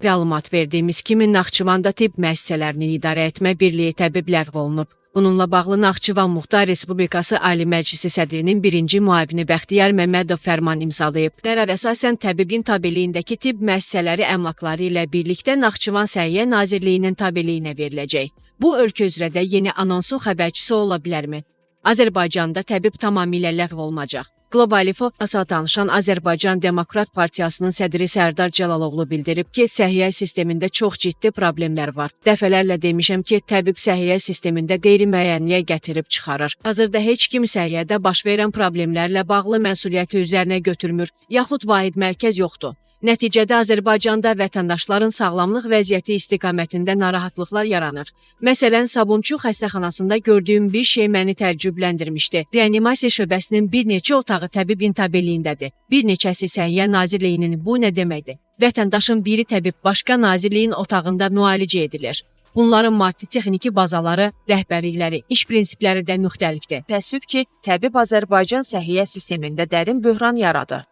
Məlumat verdiyimiz kimi Naxçıvanda tibb müəssisələrini idarə etmə birliyi təbib ləğv olunub. Bununla bağlı Naxçıvan Muxtar Respublikası Ali Məclisi sədrinin birinci müavini Bəxtiyar Məmmədov fərman imzalayıb. Qərara əsasən təbibin tabeliyindəki tibb müəssisələri əmlakları ilə birlikdə Naxçıvan Səhiyyə Nazirliyinin tabeliyinə veriləcək. Bu ölkə üzrə də yeni anonsun xəbərçisi ola bilərmi? Azərbaycanda təbib tamamilə ləğv olunacaq. Qlobal İnfo asal danışan Azərbaycan Demokrat Partiyasının sədri Sərdar Cəlaloğlu bildirib ki, səhiyyə sistemində çox ciddi problemlər var. Dəfələrlə demişəm ki, təbib səhiyyə sistemində qeyri-müəyyənliyə gətirib çıxarır. Hazırda heç kim səhiyyədə baş verən problemlərlə bağlı məsuliyyəti üzərinə götürmür, yaxud vahid mərkəz yoxdur. Nəticədə Azərbaycanda vətəndaşların sağlamlıq vəziyyəti istiqamətində narahatlıqlar yaranır. Məsələn, Sabunçu xəstəxanasında gördüyüm bir şey məni təəccübləndirmişdi. Reanimasiya şöbəsinin bir neçə otağı təbibin tabeliyindədir. Bir neçəsi Səhiyyə Nazirliyinin. Bu nə deməkdir? Vətəndaşın biri təbib başqa nazirliyin otağında müalicə edilir. Bunların maddi-texniki bazaları, rəhbərlikləri, iş prinsipləri də müxtəlifdir. Təəssüf ki, təbib Azərbaycan səhiyyə sistemində dərin böhran yaradır.